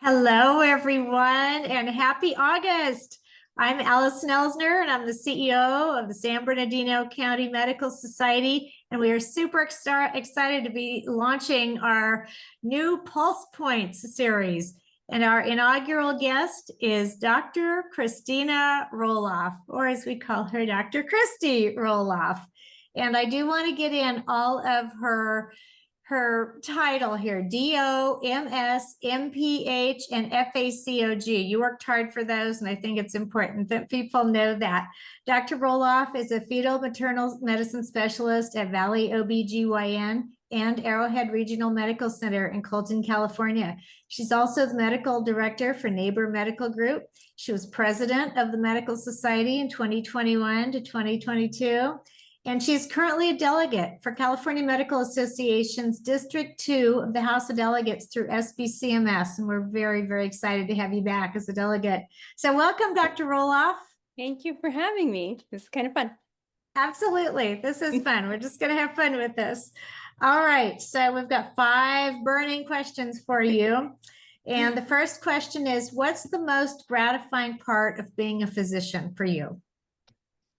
Hello, everyone, and happy August. I'm Allison Elsner, and I'm the CEO of the San Bernardino County Medical Society. And we are super excited to be launching our new Pulse Points series. And our inaugural guest is Dr. Kristina Roloff, or as we call her, Dr. Kristy Roloff. And I do want to get in all of her title here: DOMS, MPH, and FACOG. You worked hard for those, and I think it's important that people know that. Dr. Roloff is a fetal maternal medicine specialist at Valley OBGYN and Arrowhead Regional Medical Center in Colton, California. She's also the medical director for Neighbor Medical Group. She was president of the Medical Society in 2021 to 2022. And she's currently a delegate for California Medical Association's District 2 of the House of Delegates through SBCMS. And we're very, very excited to have you back as a delegate. So welcome, Dr. Roloff. Thank you for having me. This is kind of fun. Absolutely. This is fun. We're just going to have fun with this. All right. So we've got 5 burning questions for you. And the first question is, what's the most gratifying part of being a physician for you?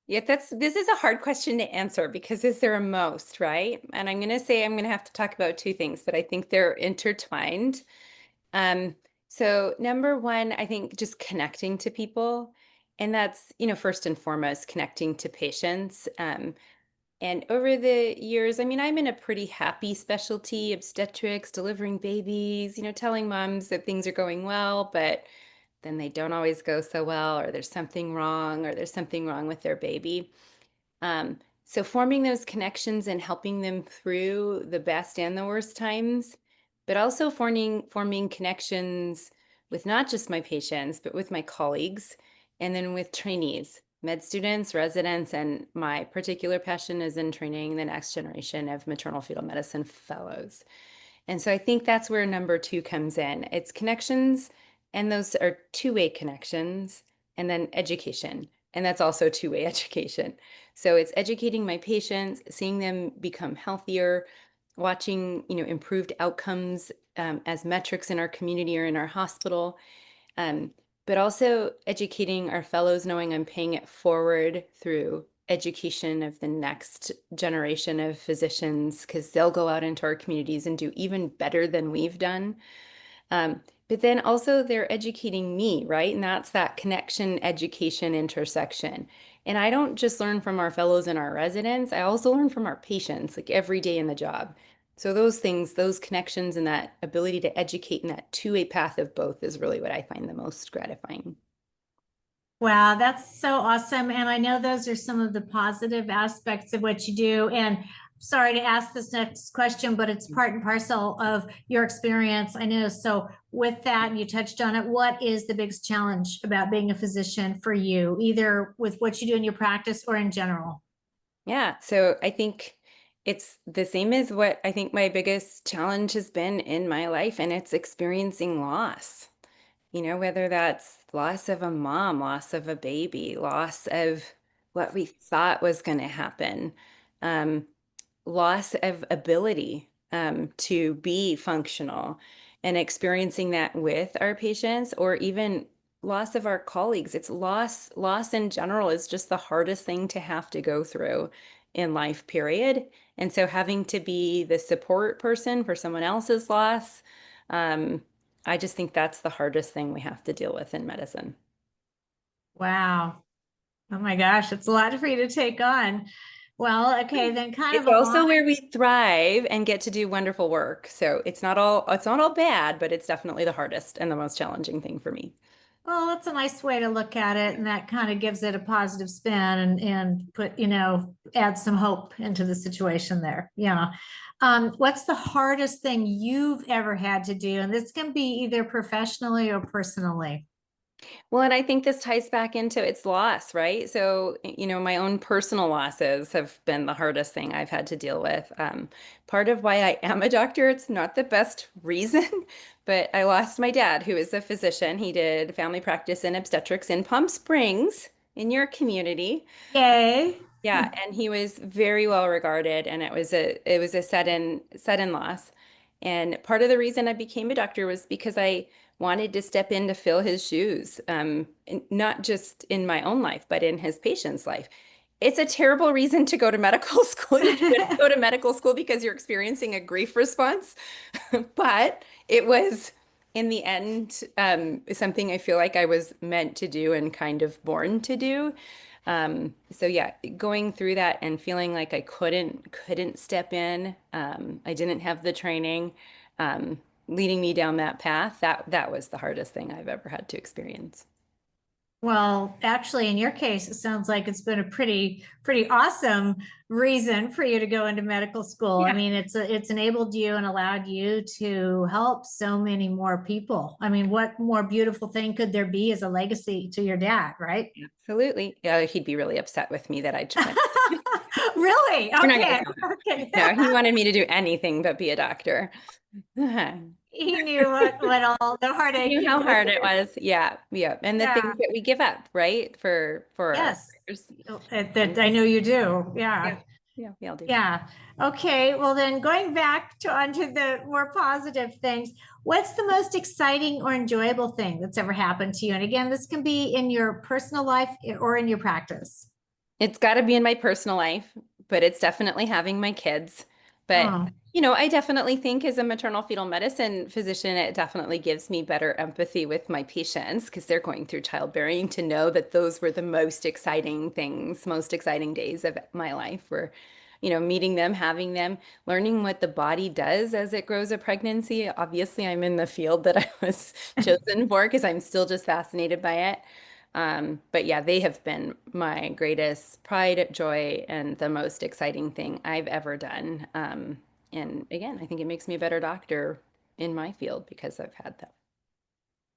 Yeah, this is a hard question to answer because is there a most, right? And I'm going to have to talk about 2 things, but I think they're intertwined. So number one, I think just connecting to people, and that's, first and foremost, connecting to patients. And over the years, I'm in a pretty happy specialty, obstetrics, delivering babies, telling moms that things are going well, but then they don't always go so well, or there's something wrong with their baby. So forming those connections and helping them through the best and the worst times, but also forming connections with not just my patients, but with my colleagues, and then with trainees, med students, residents, and my particular passion is in training the next generation of maternal fetal medicine fellows. And so I think that's where number 2 comes in. It's connections, and those are 2-way connections, and then education. And that's also 2-way education. So it's educating my patients, seeing them become healthier, watching, improved outcomes as metrics in our community or in our hospital, but also educating our fellows, knowing I'm paying it forward through education of the next generation of physicians, because they'll go out into our communities and do even better than we've done. But then also they're educating me, right? And that's that connection, education intersection. And I don't just learn from our fellows and our residents, I also learn from our patients, like every day in the job. So those things, those connections, and that ability to educate in that 2-way path of both is really what I find the most gratifying. Wow, that's so awesome. And I know those are some of the positive aspects of what you do. And sorry to ask this next question, but it's part and parcel of your experience, I know. So with that, and you touched on it, what is the biggest challenge about being a physician for you, either with what you do in your practice or in general? Yeah, so I think it's the same as what I think my biggest challenge has been in my life, and it's experiencing loss. Whether that's loss of a mom, loss of a baby, loss of what we thought was going to happen, um, loss of ability to be functional, and experiencing that with our patients, or even loss of our colleagues. It's loss in general is just the hardest thing to have to go through in life, period. And so having to be the support person for someone else's loss, I just think that's the hardest thing we have to deal with in medicine. Wow. Oh my gosh, it's a lot for you to take on. Well, okay, then kind It's of also along. where we thrive and get to do wonderful work. So it's not all bad, but it's definitely the hardest and the most challenging thing for me. Well, that's a nice way to look at it, and that kind of gives it a positive spin and put, add some hope into the situation there. Yeah. What's the hardest thing you've ever had to do? And this can be either professionally or personally. Well, and I think this ties back into its loss, right? So, my own personal losses have been the hardest thing I've had to deal with. Part of why I am a doctor, it's not the best reason, but I lost my dad, who is a physician. He did family practice in obstetrics in Palm Springs, in your community. Yay. Yeah, and he was very well regarded, and it was a sudden loss. And part of the reason I became a doctor was because I wanted to step in to fill his shoes, not just in my own life, but in his patient's life. It's a terrible reason to go to medical school. You shouldn't go to medical school because you're experiencing a grief response. But it was, in the end, something I feel like I was meant to do and kind of born to do. So yeah, going through that and feeling like I couldn't step in, I didn't have the training, leading me down that path, that was the hardest thing I've ever had to experience. Well, actually, in your case, it sounds like it's been a pretty awesome reason for you to go into medical school. I Yeah. mean, it's enabled you and allowed you to help so many more people. I mean, what more beautiful thing could there be as a legacy to your dad, right? Absolutely. Yeah, he'd be really upset with me that I went. Really? We're not Okay. gonna tell him. Okay. No, he wanted me to do anything but be a doctor. He knew what all the I heartache knew you how go hard it through. was. Yeah, yeah. And the Yeah. things that we give up, right? For our Yes. careers. That I know you do. Yeah. Yeah, yeah, we all do. Yeah. Okay. Well, then going back to onto the more positive things, what's the most exciting or enjoyable thing that's ever happened to you? And again, this can be in your personal life or in your practice. It's got to be in my personal life, but it's definitely having my kids. But, Oh, I definitely think as a maternal fetal medicine physician, it definitely gives me better empathy with my patients because they're going through childbearing to know that those were the most exciting things, most exciting days of my life were, meeting them, having them, learning what the body does as it grows a pregnancy. Obviously, I'm in the field that I was chosen for because I'm still just fascinated by it. But yeah, they have been my greatest pride, joy, and the most exciting thing I've ever done. And again, I think it makes me a better doctor in my field because I've had them.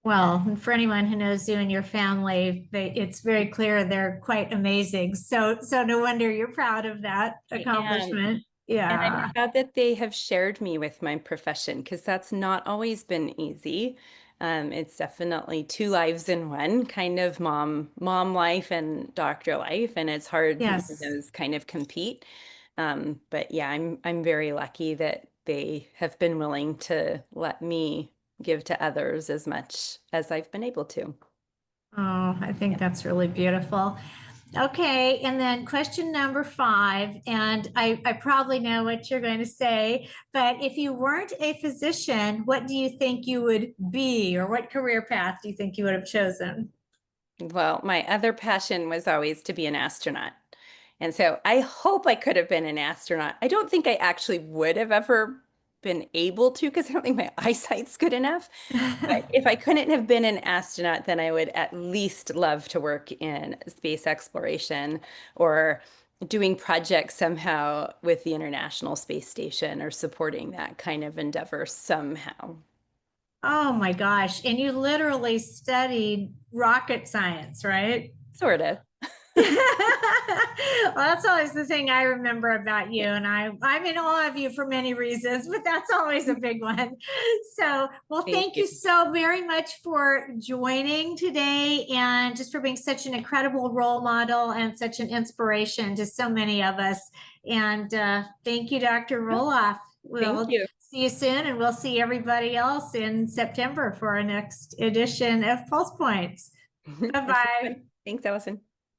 well, for anyone who knows you and your family, it's very clear they're quite amazing. So no wonder you're proud of that I am. accomplishment. And I'm Yeah. proud that they have shared me with my profession because that's not always been easy. It's definitely two lives in one, kind of mom life and doctor life, and it's hard when Yes. those kind of compete. But yeah, I'm very lucky that they have been willing to let me give to others as much as I've been able to. Oh, I think Yeah. that's really beautiful. Okay, and then question number 5, and I probably know what you're going to say, but if you weren't a physician, what do you think you would be, or what career path do you think you would have chosen? Well, my other passion was always to be an astronaut. And so I hope I could have been an astronaut. I don't think I actually would have ever been able to because I don't think my eyesight's good enough. But if I couldn't have been an astronaut, then I would at least love to work in space exploration or doing projects somehow with the International Space Station or supporting that kind of endeavor somehow. Oh my gosh, and you literally studied rocket science, right? Sort of. Well, that's always the thing I remember about you, and I'm in awe of you for many reasons, but that's always a big one. So, well, Thank thank you. you so very much for joining today and just for being such an incredible role model and such an inspiration to so many of us. And thank you, Dr. Roloff. Thank We'll you. see you soon, and we'll see everybody else in September for our next edition of Pulse Points. This is Bye-bye. fun. Thanks, Allison.